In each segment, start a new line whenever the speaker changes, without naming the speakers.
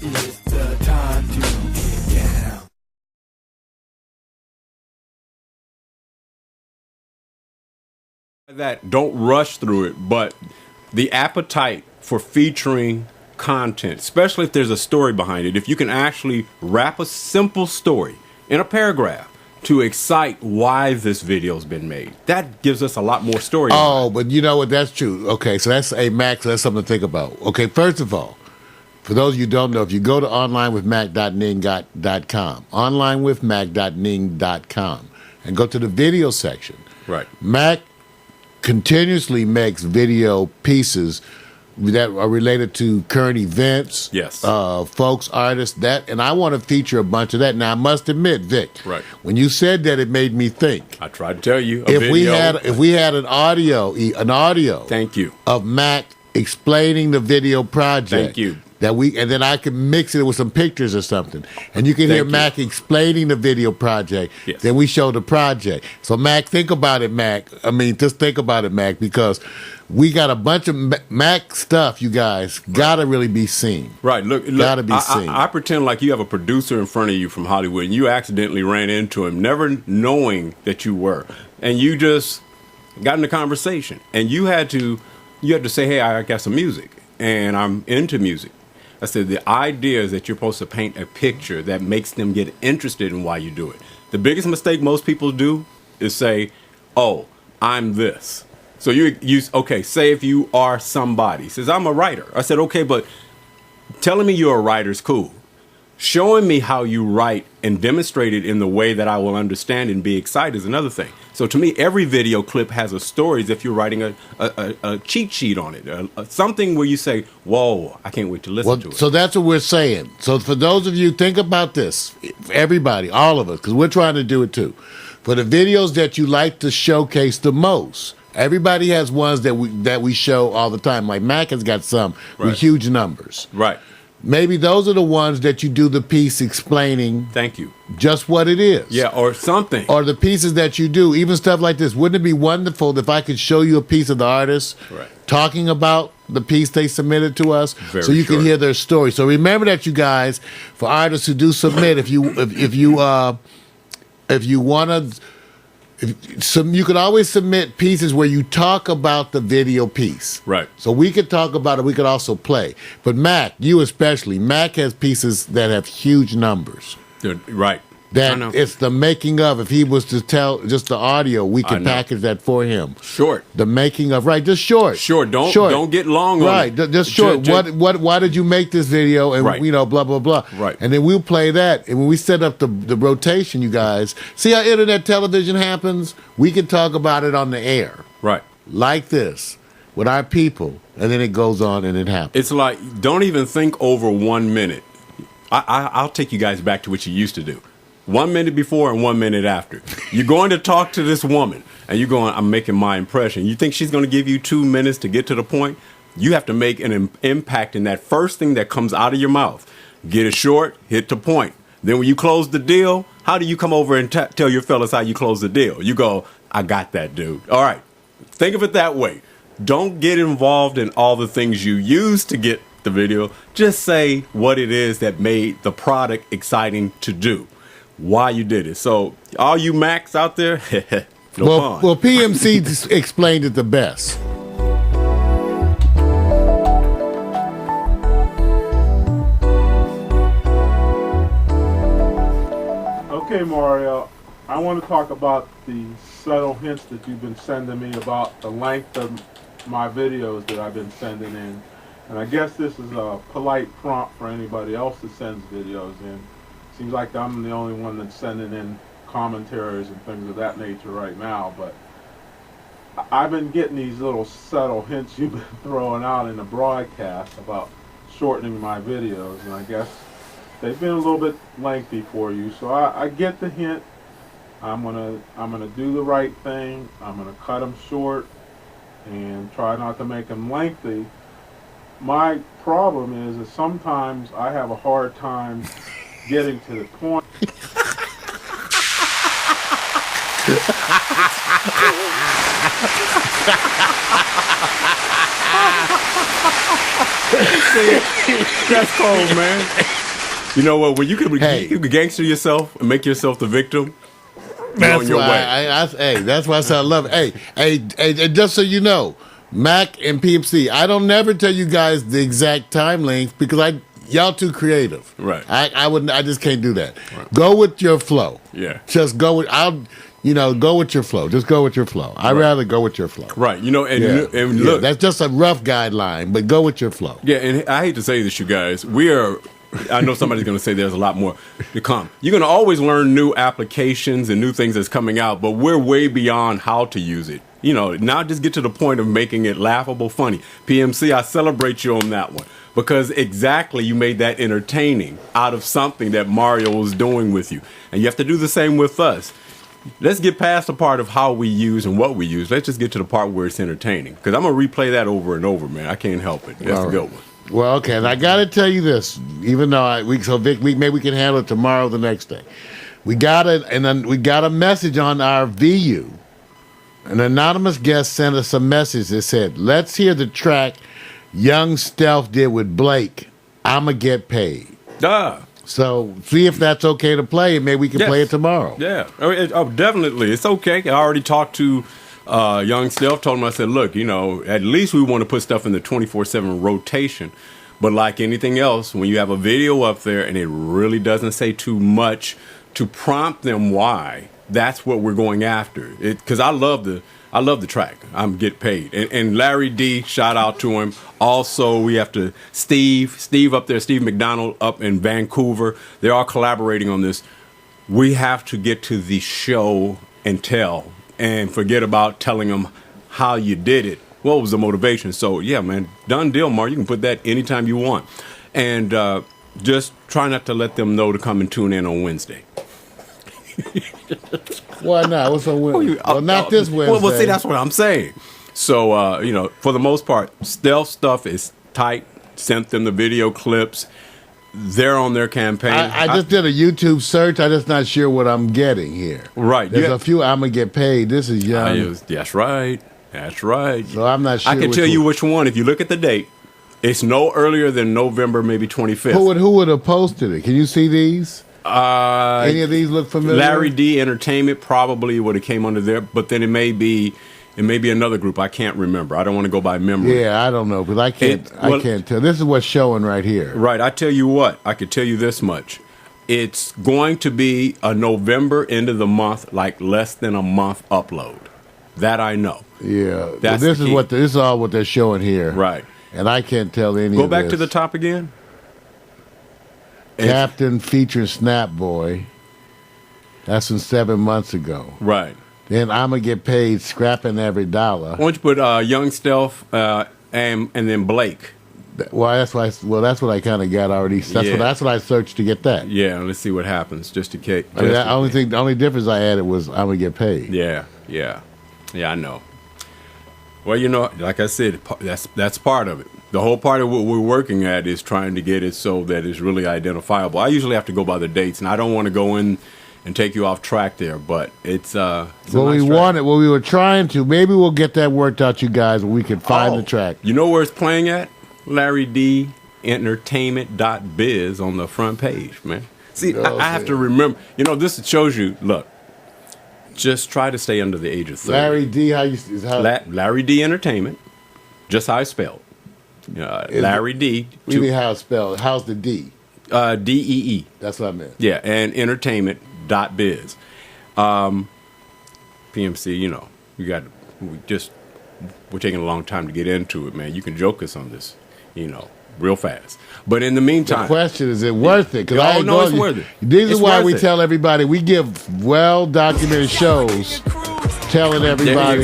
It's the time to get down.
That don't rush through it, but the appetite for featuring content, especially if there's a story behind it, if you can actually wrap a simple story in a paragraph to excite why this video's been made, that gives us a lot more story.
Oh, but you know what? That's true. Okay, so that's a Max. That's something to think about. Okay, first of all, for those of you who don't know, if you go to onlinewithmac.ning.com, onlinewithmac.ning.com, and go to the video section,
Right.
Mac continuously makes video pieces that are related to current events,
Yes.
folks, artists, that, and I want to feature a bunch of that. Now, I must admit, Vic,
Right.
when you said that, it made me think.
I tried to tell you.
If we had an audio,
Thank you.
of Mac explaining the video project,
Thank you.
and then I can mix it with some pictures or something, and you can hear
Thank you.
Mac explaining the video project.
Yes.
Then we show the project. So Mac, think about it, Mac. I mean, just think about it, Mac, because we got a bunch of Mac stuff. You guys gotta really be seen.
Right. Look,
Gotta be seen.
I pretend like you have a producer in front of you from Hollywood, and you accidentally ran into him, never knowing that you were, and you just got in a conversation, and you had to say, "Hey, I got some music, and I'm into music." I said, the idea is that you're supposed to paint a picture that makes them get interested in why you do it. The biggest mistake most people do is say, "Oh, I'm this." So okay, say if you are somebody, says, "I'm a writer." I said, "Okay, but telling me you're a writer is cool. Showing me how you write and demonstrate it in the way that I will understand and be excited is another thing." So to me, every video clip has a story as if you're writing a cheat sheet on it, something where you say, "Whoa, I can't wait to listen to it."
So that's what we're saying. So for those of you, think about this. Everybody, all of us, because we're trying to do it too. For the videos that you like to showcase the most, everybody has ones that we show all the time. Like Mac has got some
Right.
with huge numbers.
Right.
Maybe those are the ones that you do the piece explaining
Thank you.
just what it is.
Yeah, or something.
Or the pieces that you do, even stuff like this. Wouldn't it be wonderful if I could show you a piece of the artist
Right.
talking about the piece they submitted to us,
Very
so you can
short.
hear their story? So remember that, you guys, for artists who do submit, if you want to. You could always submit pieces where you talk about the video piece.
Right.
So we could talk about it. We could also play. But Mac, you especially, Mac has pieces that have huge numbers.
Right. I
That
know.
it's the making of. If he was to tell just the audio, we
I
could
know.
package that for him.
Short.
The making of, right? Just short.
Short. Don't get long on
Right,
it.
just short. Why did you make this video? And
Right.
blah blah blah.
Right.
And then we'll play that. And when we set up the rotation, you guys see how internet television happens. We can talk about it on the air
Right.
like this with our people, and then it goes on and it happens.
It's like, don't even think over 1 minute. I'll take you guys back to what you used to do. 1 minute before and 1 minute after. You're going to talk to this woman, and you're going, "I'm making my impression." You think she's going to give you 2 minutes to get to the point? You have to make an impact in that first thing that comes out of your mouth. Get it short, hit the point. Then when you close the deal, how do you come over and tell your fellas how you close the deal? You go, "I got that, dude." All right. Think of it that way. Don't get involved in all the things you use to get the video. Just say what it is that made the product exciting to do, why you did it. So all you Macs out there, no fun.
Well, PMC explained it the best.
Okay, Mario, I want to talk about the subtle hints that you've been sending me about the length of my videos that I've been sending in. And I guess this is a polite prompt for anybody else that sends videos in. Seems like I'm the only one that's sending in commentaries and things of that nature right now, but I've been getting these little subtle hints you've been throwing out in the broadcast about shortening my videos, and I guess they've been a little bit lengthy for you. So I get the hint. I'm gonna do the right thing. I'm gonna cut them short and try not to make them lengthy. My problem is that sometimes I have a hard time getting to the point.
That's cold, man. You know what? When you can gangster yourself and make yourself the victim, you're on your way.
Hey, that's why I said I love it. Hey, just so you know, Mac and PMC, I don't never tell you guys the exact time length because y'all too creative.
Right.
I just can't do that. Right. Go with your flow.
Yeah.
Just go with go with your flow. Just go with your flow. I'd rather go with your flow.
Right. You know, and look,
that's just a rough guideline, but go with your flow.
Yeah, and I hate to say this, you guys, I know somebody's going to say there's a lot more to come. You're going to always learn new applications and new things that's coming out, but we're way beyond how to use it. You know, now just get to the point of making it laughable, funny. PMC, I celebrate you on that one because exactly you made that entertaining out of something that Mario was doing with you. And you have to do the same with us. Let's get past the part of how we use and what we use. Let's just get to the part where it's entertaining because I'm going to replay that over and over, man. I can't help it. That's a good one.
Well, okay, and I got to tell you this, even though Vic, maybe we can handle it tomorrow or the next day. We got a message on our VU. An anonymous guest sent us a message that said, "Let's hear the track Young Stealth did with Blake. I'ma get paid." So see if that's okay to play, and maybe we can play it tomorrow.
Yeah, definitely, it's okay. I already talked to Young Stealth, told him, I said, look, at least we want to put stuff in the 24/7 rotation. But like anything else, when you have a video up there and it really doesn't say too much to prompt them why, that's what we're going after. Because I love the track. I'm Get Paid. And Larry D, shout out to him. Also, we have to Steve up there, Steve McDonald up in Vancouver. They're all collaborating on this. We have to get to the show and tell. And forget about telling them how you did it. What was the motivation? So, yeah, man, done deal, Mark. You can put that anytime you want. And just try not to let them know to come and tune in on Wednesday.
Why not? What's on Wednesday? Well, not this Wednesday.
Well, see, that's what I'm saying. So, for the most part, Stealth stuff is tight. Sent them the video clips. They're on their campaign.
I just did a YouTube search. I'm just not sure what I'm getting here.
Right.
There's a few I'm going to get paid. This is young.
That's right. That's right.
So I'm not sure.
I can tell you which one. If you look at the date, it's no earlier than November, maybe 25th.
Who would have posted it? Can you see these? Any of these look familiar?
Larry D Entertainment probably would have came under there, but then it may be another group. I can't remember. I don't want to go by memory.
Yeah, I don't know because I can't tell. This is what's showing right here.
Right. I tell you what. I could tell you this much. It's going to be a November end of the month, like less than a month upload. That I know.
Yeah. Well, this is all what they're showing here.
Right.
And I can't tell any.
Go back to the top again.
Captain featuring Snap Boy. That's from 7 months ago.
Right.
Then I'm gonna get paid scrapping every dollar.
Why don't you put Young Stealth and then Blake?
Well, that's what I kind of got already. That's what I searched to get that.
Yeah, let's see what happens. Just to case.
The only difference I added was I'm gonna get paid.
Yeah, I know. Well, like I said, that's part of it. The whole part of what we're working at is trying to get it so that it's really identifiable. I usually have to go by the dates, and I don't want to go in and take you off track there, but it's
we were trying to. Maybe we'll get that worked out, you guys, when we can find the track.
You know where it's playing at? Larry D Entertainment.biz on the front page, man. See, I have to remember. This shows you. Look, just try to stay under the age of 30.
Larry D.
Larry D Entertainment, just how it's spelled. Larry D.
What do you mean how it's spelled? How's the D?
DEE.
That's what I meant.
Yeah, and entertainment.biz. PMC, we're taking a long time to get into it, man. You can joke us on this, real fast. But in the meantime,
the question is it worth it?
Because it's worth it.
This is why we tell everybody we give well-documented shows, telling everybody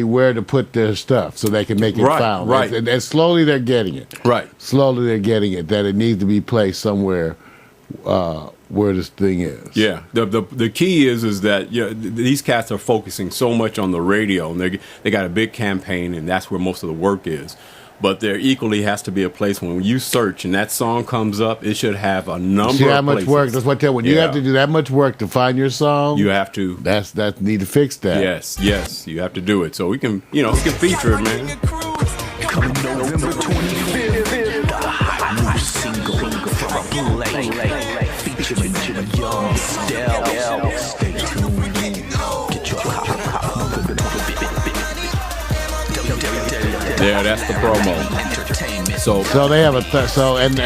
where to put their stuff so they can make it found.
Right.
And slowly they're getting it.
Right.
Slowly they're getting it that it needs to be placed somewhere where this thing is.
Yeah. The key is that these cats are focusing so much on the radio, and they got a big campaign, and that's where most of the work is. But there equally has to be a place when you search and that song comes up, it should have a number
See how
of
much
places.
work? That's what I tell you. When you have to do that much work to find your song,
You have to.
that need to fix that.
Yes, you have to do it. So we can, we can feature it, man.
Coming November 25th, the hot new single from Blake, featuring Young Stell. Stay tuned. Get your
Yeah, that's the promo. So
they have and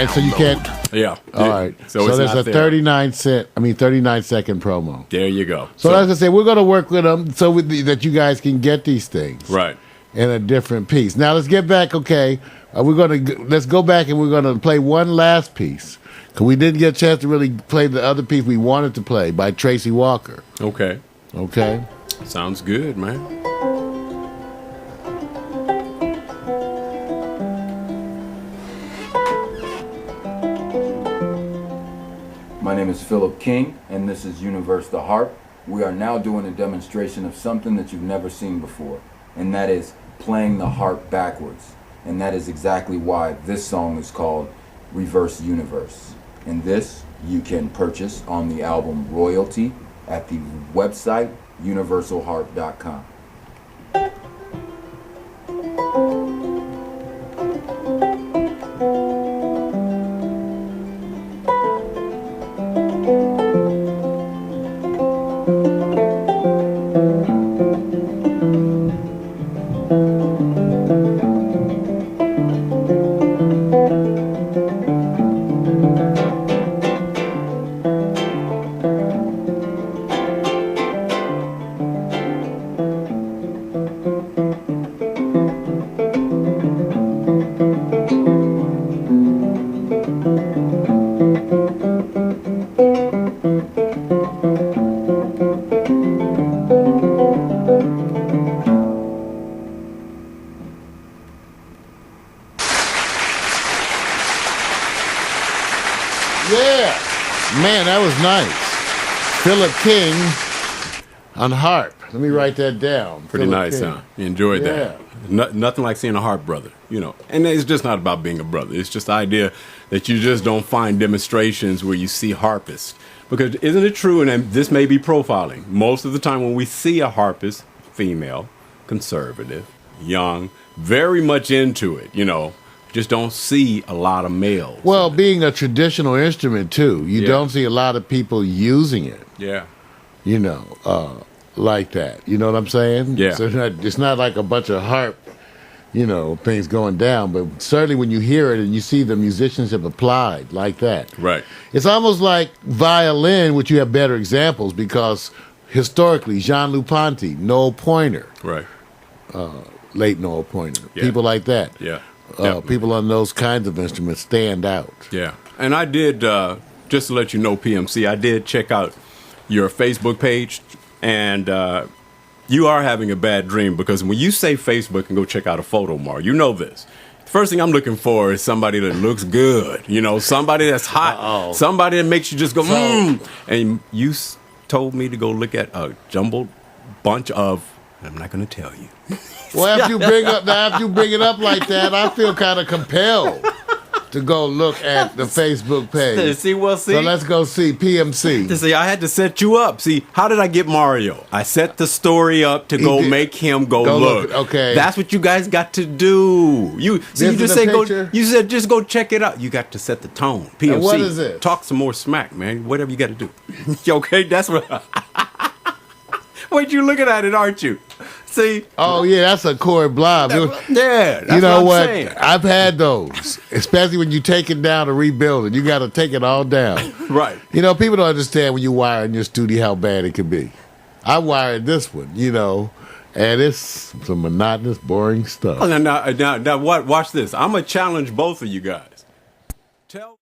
so you can't.
yeah.
All right. So
it's
there's
not
a 39-second promo.
There you go.
So as I say, we're going to work with them so that you guys can get these things
Right.
in a different piece. Now let's get back. Okay, let's go back and we're going to play one last piece because we didn't get a chance to really play the other piece we wanted to play by Tracy Walker.
Okay.
Okay.
Sounds good, man.
My name is Phillip King, and this is Universe the Harp. We are now doing a demonstration of something that you've never seen before, and that is playing the harp backwards. And that is exactly why this song is called Reverse Universe. And this you can purchase on the album Royalty at the website universalharp.com.
Yeah, man, that was nice. Phillip King on harp. Let me write that down.
Pretty
Phillip
nice,
King.
huh? You enjoyed
Yeah.
that. Nothing like seeing a harp brother, And it's just not about being a brother. It's just the idea that you just don't find demonstrations where you see harpists. Because isn't it true, and this may be profiling, most of the time when we see a harpist, female, conservative, young, very much into it, just don't see a lot of males.
Well, being a traditional instrument too, you don't see a lot of people using it.
Yeah.
Like that. You know what I'm saying?
Yeah.
So it's not like a bunch of harp, things going down. But certainly when you hear it and you see the musicianship applied like that.
Right.
It's almost like violin, which you have better examples because historically, Jean-Luc Ponty, Noel Pointer,
Right.
late Noel Pointer,
Yeah.
people like that.
Yeah.
People on those kinds of instruments stand out.
Yeah. And I did, just to let you know, PMC, I did check out your Facebook page, and you are having a bad dream because when you say Facebook and go check out a photo, Mar, you know this. The first thing I'm looking for is somebody that looks good, somebody that's hot, somebody that makes you just go, And you told me to go look at a jumbled bunch of, I'm not going to tell you.
Well, after you bring it up like that, I feel kind of compelled to go look at the Facebook page.
See.
So let's go see PMC.
See, I had to set you up. See, how did I get Mario? I set the story up to go make him go look.
Okay,
that's what you guys got to do. You just said go. You said just go check it out. You got to set the tone. PMC.
And what is it?
Talk some more smack, man. Whatever you got to do. Okay, that's what. Wait, you looking at it, aren't you? See?
Oh yeah, that's a Corey Blob.
Yeah, that's
you know
what I'm saying.
I've had those, especially when you take it down to rebuild it. You got to take it all down.
Right.
People don't understand when you wire in your studio how bad it can be. I wired this one, and it's some monotonous, boring stuff.
Oh, now, watch this. I'm gonna challenge both of you guys. Tell.